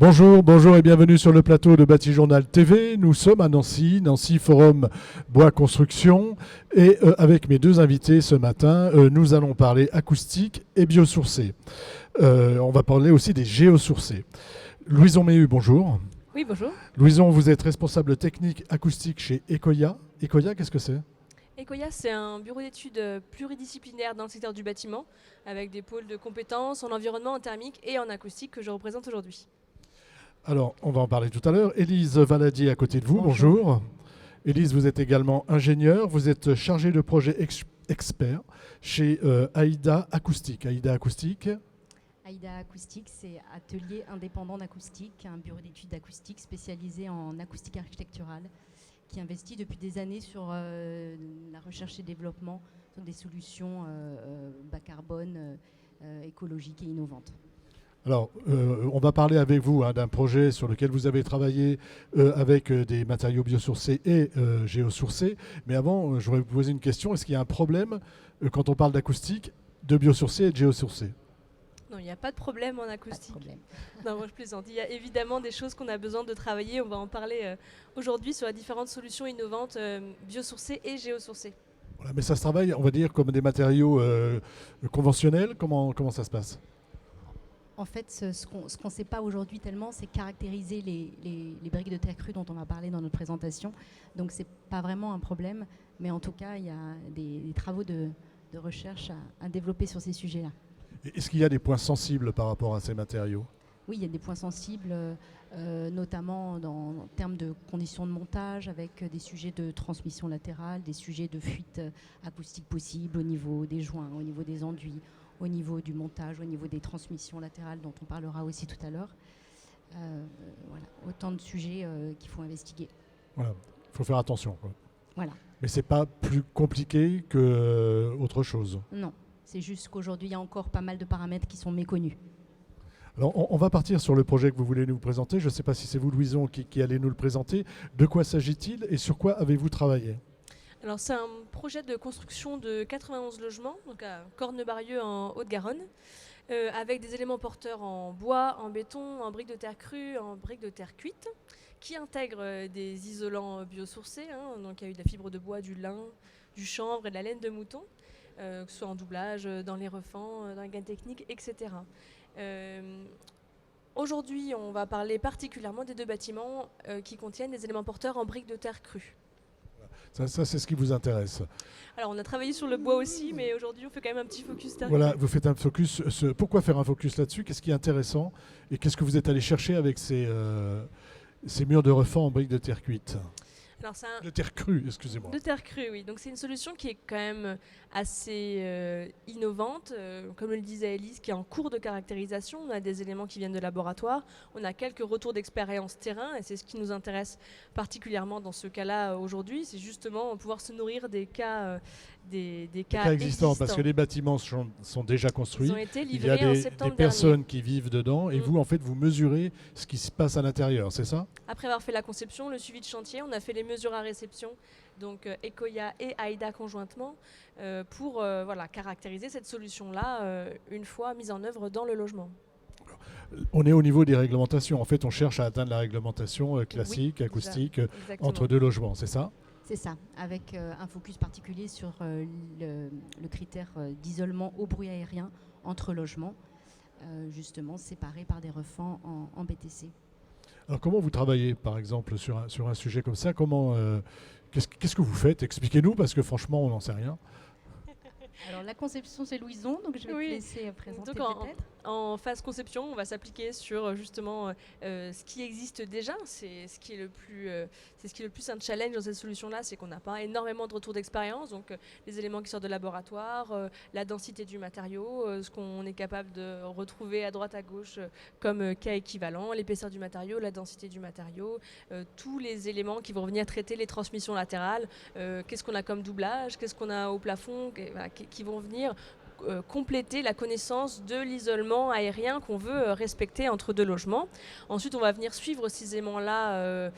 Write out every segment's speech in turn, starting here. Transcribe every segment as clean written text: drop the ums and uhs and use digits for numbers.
Bonjour, bonjour et bienvenue sur le plateau de Bâti Journal TV. Nous sommes à Nancy, Nancy Forum Bois Construction. Et avec mes deux invités ce matin, nous allons parler acoustique et biosourcé. On va parler aussi des géosourcés. Louison Méhu, bonjour. Oui, bonjour. Louison, vous êtes responsable technique acoustique chez Ecoya. Ecoya, qu'est-ce que c'est ? Ecoya, c'est un bureau d'études pluridisciplinaire dans le secteur du bâtiment, avec des pôles de compétences en environnement, en thermique et en acoustique que je représente aujourd'hui. Alors, on va en parler tout à l'heure. Élise Valadier à côté de vous, bonjour. Élise, vous êtes également ingénieure, vous êtes chargée de projet expert chez AIDA Acoustique. AIDA Acoustique. AIDA Acoustique, c'est Atelier indépendant d'acoustique, un bureau d'études d'acoustique spécialisé en acoustique architecturale, qui investit depuis des années sur la recherche et développement sur des solutions bas carbone, écologiques et innovantes. Alors, on va parler avec vous d'un projet sur lequel vous avez travaillé avec des matériaux biosourcés et géosourcés. Mais avant, je voudrais vous poser une question. Est-ce qu'il y a un problème quand on parle d'acoustique, de biosourcés et de géosourcés ? Non, il n'y a pas de problème en acoustique. Pas de problème. Non, moi je plaisante. Il y a évidemment des choses qu'on a besoin de travailler. On va en parler aujourd'hui sur les différentes solutions innovantes biosourcées et géosourcées. Voilà, mais ça se travaille, on va dire, comme des matériaux conventionnels. Comment ça se passe ? En fait, ce qu'on ne sait pas aujourd'hui tellement, c'est caractériser les briques de terre crue dont on va parler dans notre présentation. Donc, ce n'est pas vraiment un problème, mais en tout cas, il y a des travaux de recherche à développer sur ces sujets-là. Est-ce qu'il y a des points sensibles par rapport à ces matériaux ? Oui, il y a des points sensibles, notamment en termes de conditions de montage, avec des sujets de transmission latérale, des sujets de fuite acoustique possible au niveau des joints, au niveau des enduits, au niveau du montage, au niveau des transmissions latérales dont on parlera aussi tout à l'heure. Voilà, autant de sujets qu'il faut investiguer. Voilà, il faut faire attention, quoi. Voilà. Mais ce n'est pas plus compliqué qu'autre chose. Non, c'est juste qu'aujourd'hui, il y a encore pas mal de paramètres qui sont méconnus. Alors, on va partir sur le projet que vous voulez nous présenter. Je ne sais pas si c'est vous, Louison, qui allez nous le présenter. De quoi s'agit-il et sur quoi avez-vous travaillé ? Alors, c'est un projet de construction de 91 logements, donc à Cornebarieux en Haute-Garonne, avec des éléments porteurs en bois, en béton, en briques de terre crue, en briques de terre cuite, qui intègrent des isolants biosourcés. Donc, il y a eu de la fibre de bois, du lin, du chanvre et de la laine de mouton, que ce soit en doublage, dans les refends, dans les gaines techniques, etc. Aujourd'hui, on va parler particulièrement des deux bâtiments qui contiennent des éléments porteurs en briques de terre crue. Ça, c'est ce qui vous intéresse. Alors, on a travaillé sur le bois aussi, mais aujourd'hui, on fait quand même un petit focus terre Voilà, crue. vous faites un focus. Pourquoi faire un focus là-dessus ? Qu'est-ce qui est intéressant ? Et qu'est-ce que vous êtes allé chercher avec ces murs de refend en briques de terre cuite ? Alors, c'est un... De terre crue, excusez-moi. De terre crue, oui. Donc, c'est une solution qui est quand même assez innovante. Comme le disait Elise, qui est en cours de caractérisation. On a des éléments qui viennent de laboratoire. On a quelques retours d'expérience terrain. Et c'est ce qui nous intéresse particulièrement dans ce cas-là aujourd'hui. C'est justement pouvoir se nourrir des cas, des cas existants. Parce que les bâtiments sont déjà construits. Ils ont été Il y a livrés en des septembre personnes dernier. qui vivent dedans. Et vous, en fait, vous mesurez ce qui se passe à l'intérieur, c'est ça ? Après avoir fait la conception, le suivi de chantier, on a fait les mesures à réception, donc Ecoya et AIDA conjointement, pour caractériser cette solution-là une fois mise en œuvre dans le logement. On est au niveau des réglementations. En fait, on cherche à atteindre la réglementation classique, Oui, acoustique, exactement. entre deux logements, c'est ça ? C'est ça, avec un focus particulier sur le critère d'isolement au bruit aérien entre logements, justement séparés par des refends en BTC. Alors, comment vous travaillez, par exemple, sur un sujet comme ça ? Qu'est-ce que vous faites ? Expliquez-nous, parce que franchement, on n'en sait rien. Alors la conception, c'est Louison, donc je vais Oui. te laisser présenter Donc, peut-être. en phase conception, on va s'appliquer sur justement ce qui existe déjà. C'est ce qui est le plus un challenge dans cette solution-là, c'est qu'on n'a pas énormément de retours d'expérience. Donc les éléments qui sortent de laboratoire, la densité du matériau, ce qu'on est capable de retrouver à droite à gauche comme cas équivalent, l'épaisseur du matériau, la densité du matériau, tous les éléments qui vont venir traiter les transmissions latérales. Qu'est-ce qu'on a comme doublage, qu'est-ce qu'on a au plafond, qui vont venir compléter la connaissance de l'isolement aérien qu'on veut respecter entre deux logements. Ensuite, on va venir suivre ces éléments-là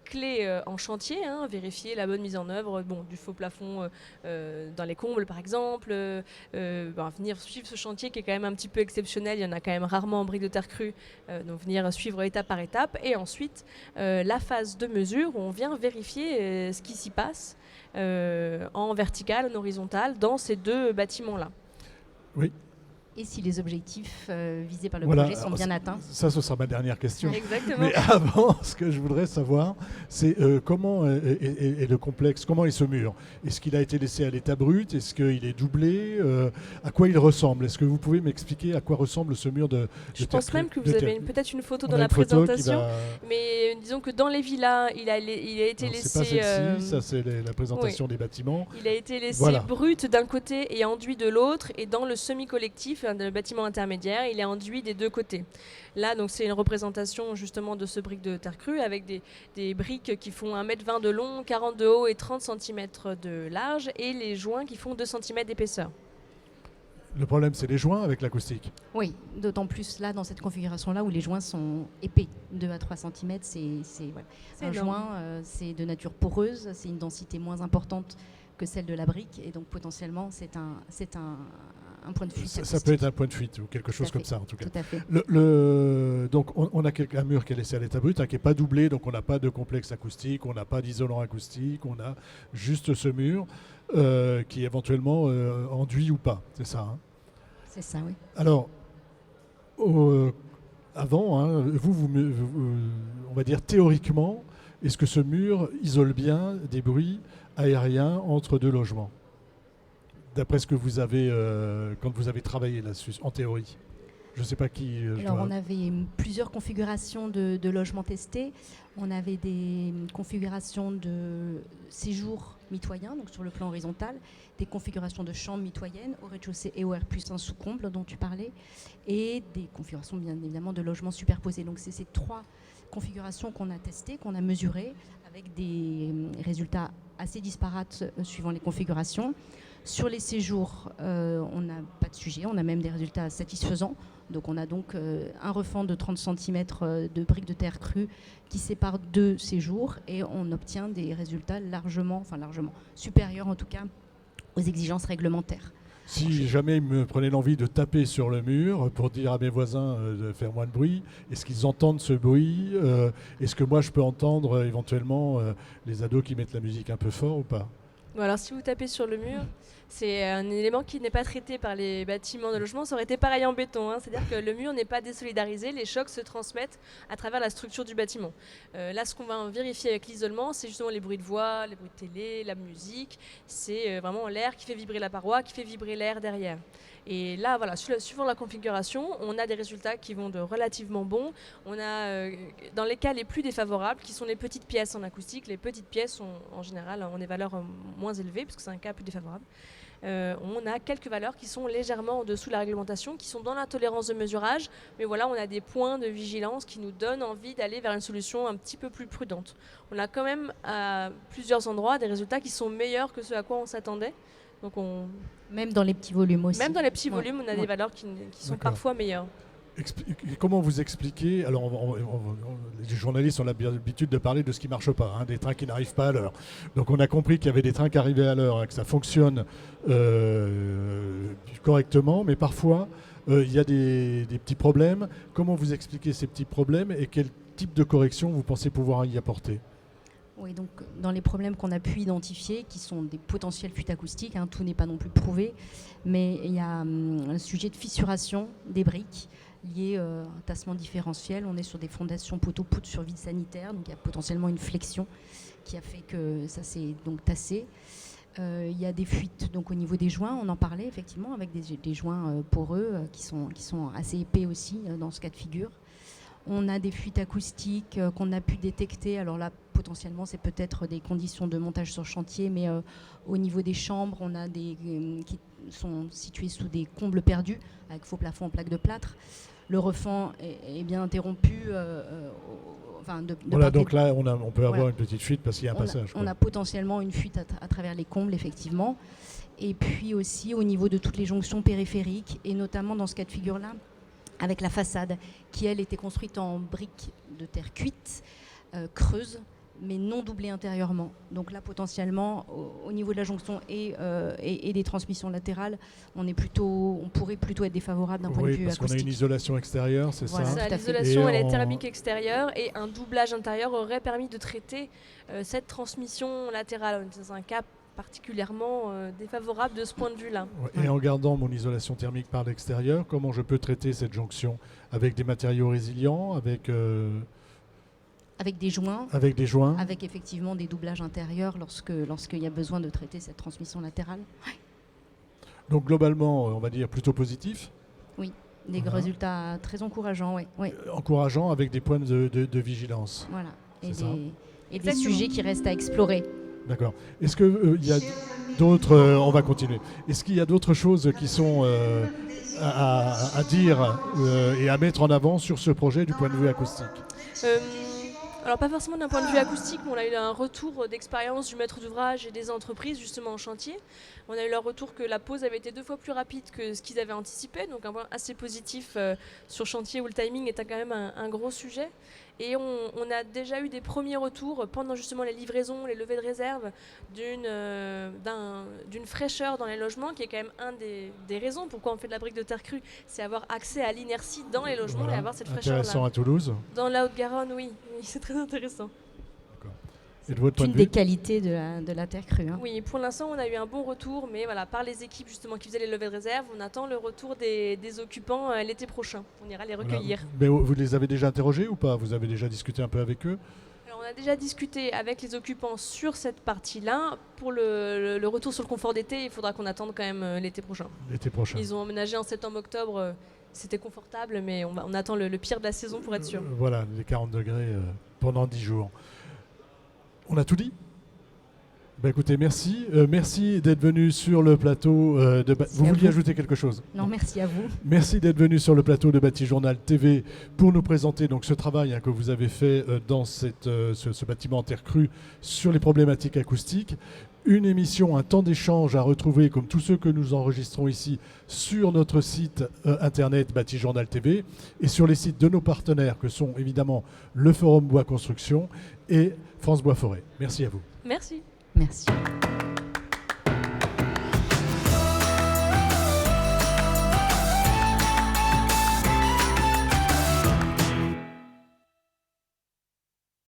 clés en chantier, vérifier la bonne mise en œuvre du faux plafond dans les combles par exemple, venir suivre ce chantier qui est quand même un petit peu exceptionnel, il y en a quand même rarement en briques de terre crue, donc venir suivre étape par étape, et ensuite la phase de mesure où on vient vérifier ce qui s'y passe en vertical, en horizontal, dans ces deux bâtiments-là. Oui. Et si les objectifs visés par le Voilà, projet sont bien atteints. Ça, ce sera ma dernière question. Exactement. Mais avant, ce que je voudrais savoir, c'est comment est le complexe, comment est ce mur? Est-ce qu'il a été laissé à l'état brut? Est-ce qu'il est doublé? À quoi il ressemble? Est-ce que vous pouvez m'expliquer à quoi ressemble ce mur de Je pense même que vous avez peut-être une photo dans a la une photo présentation, mais disons que dans les villas, il a été non, laissé... c'est pas celle-ci, ça c'est la présentation des bâtiments. Il a été laissé Voilà. brut d'un côté et enduit de l'autre, et dans le semi-collectif, le bâtiment intermédiaire, il est enduit des deux côtés. Là, donc, c'est une représentation justement de ce brique de terre crue avec des briques qui font 1,20 m de long, 40 de haut et 30 cm de large, et les joints qui font 2 cm d'épaisseur. Le problème, c'est les joints avec l'acoustique. Oui, d'autant plus là, dans cette configuration-là, où les joints sont épais, 2 à 3 cm, c'est un énorme. joint, c'est de nature poreuse, c'est une densité moins importante que celle de la brique, et donc potentiellement, c'est un point de fuite. Ça peut être un point de fuite ou quelque chose comme ça, en tout cas. Tout à fait. Donc, on a un mur qui est laissé à l'état brut, qui n'est pas doublé, donc on n'a pas de complexe acoustique, on n'a pas d'isolant acoustique, on a juste ce mur qui est éventuellement enduit ou pas, c'est ça, hein? C'est ça, oui. Alors, avant, on va dire théoriquement, est-ce que ce mur isole bien des bruits aériens entre deux logements? D'après ce que vous avez, quand vous avez travaillé là-dessus, en théorie. Je ne sais pas qui... Alors, on avait plusieurs configurations de logements testés. On avait des configurations de séjour mitoyen, donc sur le plan horizontal, des configurations de chambres mitoyennes au rez-de-chaussée et au R+1 sous comble dont tu parlais, et des configurations bien évidemment de logements superposés. Donc c'est ces trois configurations qu'on a testées, qu'on a mesurées, avec des résultats assez disparates suivant les configurations. Sur les séjours, on n'a pas de sujet, on a même des résultats satisfaisants. Donc on a donc un refend de 30 cm de briques de terre crue qui sépare deux séjours, et on obtient des résultats largement supérieurs en tout cas aux exigences réglementaires. Si jamais ils me prenaient l'envie de taper sur le mur pour dire à mes voisins de faire moins de bruit, est-ce qu'ils entendent ce bruit? Est-ce que moi je peux entendre éventuellement les ados qui mettent la musique un peu fort ou pas? Bon, alors si vous tapez sur le mur, c'est un élément qui n'est pas traité par les bâtiments de logement. Ça aurait été pareil en béton, c'est-à-dire que le mur n'est pas désolidarisé, les chocs se transmettent à travers la structure du bâtiment. Là, ce qu'on va vérifier avec l'isolement, c'est justement les bruits de voix, les bruits de télé, la musique. C'est vraiment l'air qui fait vibrer la paroi, qui fait vibrer l'air derrière. Et là, voilà, suivant la configuration, on a des résultats qui vont de relativement bons. On a, dans les cas les plus défavorables, qui sont les petites pièces en acoustique. Les petites pièces sont en général ont des valeurs moins élevées, puisque c'est un cas plus défavorable. On a quelques valeurs qui sont légèrement en dessous de la réglementation, qui sont dans la tolérance de mesurage. Mais voilà, on a des points de vigilance qui nous donnent envie d'aller vers une solution un petit peu plus prudente. On a quand même à plusieurs endroits des résultats qui sont meilleurs que ce à quoi on s'attendait. Donc même dans les petits volumes aussi. Même dans les petits volumes, on a des valeurs qui sont parfois meilleures. Comment vous expliquez? Alors, les journalistes ont l'habitude de parler de ce qui ne marche pas, des trains qui n'arrivent pas à l'heure. Donc, on a compris qu'il y avait des trains qui arrivaient à l'heure, que ça fonctionne correctement, mais parfois, il y a des petits problèmes. Comment vous expliquez ces petits problèmes et quel type de correction vous pensez pouvoir y apporter? Oui, donc dans les problèmes qu'on a pu identifier, qui sont des potentielles fuites acoustiques, tout n'est pas non plus prouvé, mais il y a un sujet de fissuration des briques lié à un tassement différentiel. On est sur des fondations poteaux-poutres sur vide sanitaire, donc il y a potentiellement une flexion qui a fait que ça s'est donc tassé. Il y a des fuites donc au niveau des joints, on en parlait effectivement, avec des joints poreux qui sont assez épais aussi dans ce cas de figure. On a des fuites acoustiques qu'on a pu détecter. Alors là, potentiellement, c'est peut-être des conditions de montage sur chantier, mais au niveau des chambres, on a des qui sont situées sous des combles perdus, avec faux plafond en plaque de plâtre. Le refend est bien interrompu. Voilà, donc là, on peut avoir Voilà. une petite fuite parce qu'il y a un passage. On a potentiellement une fuite à travers les combles, effectivement. Et puis aussi au niveau de toutes les jonctions périphériques, et notamment dans ce cas de figure-là, avec la façade, qui elle était construite en briques de terre cuite, creuse, mais non doublée intérieurement. Donc là, potentiellement, au niveau de la jonction et des transmissions latérales, on pourrait plutôt être défavorable d'un point de Oui, vue parce qu'on a acoustique. une isolation extérieure, c'est Voilà. ça Tout à fait. L'isolation, Et elle est en- thermique extérieure et un doublage intérieur aurait permis de traiter cette transmission latérale. C'est un cas particulièrement défavorable de ce point de vue-là. Ouais, et en gardant mon isolation thermique par l'extérieur, comment je peux traiter cette jonction? Avec des matériaux résilients, avec Avec des joints, des joints? avec effectivement des doublages intérieurs lorsqu'il y a besoin de traiter cette transmission latérale. Donc globalement, on va dire plutôt positif, Des Voilà. résultats très encourageants, oui. encourageant, avec des points de vigilance. Voilà. Et C'est ça. des Exactement. sujets qui restent à explorer. D'accord. Est-ce qu'il y a d'autres... on va continuer. Est-ce qu'il y a d'autres choses qui sont à dire et à mettre en avant sur ce projet du point de vue acoustique? Alors pas forcément d'un point de vue acoustique, mais on a eu un retour d'expérience du maître d'ouvrage et des entreprises justement en chantier. On a eu leur retour que la pause avait été 2 fois plus rapide que ce qu'ils avaient anticipé, donc un point assez positif sur chantier où le timing était quand même un gros sujet. Et on a déjà eu des premiers retours pendant justement les livraisons, les levées de réserve, d'une fraîcheur dans les logements, qui est quand même un des raisons pourquoi on fait de la brique de terre crue, c'est avoir accès à l'inertie dans les logements Voilà. et avoir cette fraîcheur-là. Intéressant à Toulouse. Dans la Haute-Garonne, oui, c'est très intéressant. Et de votre point Une de des vue? qualités de la terre crue. Hein. Oui, pour l'instant, on a eu un bon retour, mais voilà, par les équipes justement qui faisaient les levées de réserve, on attend le retour des occupants l'été prochain. On ira les recueillir. Voilà. Mais vous les avez déjà interrogés ou pas? Vous avez déjà discuté un peu avec eux? Alors, on a déjà discuté avec les occupants sur cette partie-là. Pour le retour sur le confort d'été, il faudra qu'on attende quand même l'été prochain. L'été prochain. Ils ont emménagé en septembre-octobre, c'était confortable, mais on attend le pire de la saison pour être sûr. Voilà, les 40 degrés pendant 10 jours. On a tout dit? Bah écoutez, merci. Merci d'être venu sur le plateau de... Vous à vouliez vous. ajouter quelque chose? Non, merci à vous. Merci d'être venu sur le plateau de Bâti-Journal TV pour nous présenter donc ce travail que vous avez fait dans ce bâtiment en terre crue sur les problématiques acoustiques. Une émission, un temps d'échange à retrouver comme tous ceux que nous enregistrons ici sur notre site internet Bâti-Journal TV et sur les sites de nos partenaires que sont évidemment le Forum Bois Construction et France Bois Forêt. Merci à vous. Merci. Merci.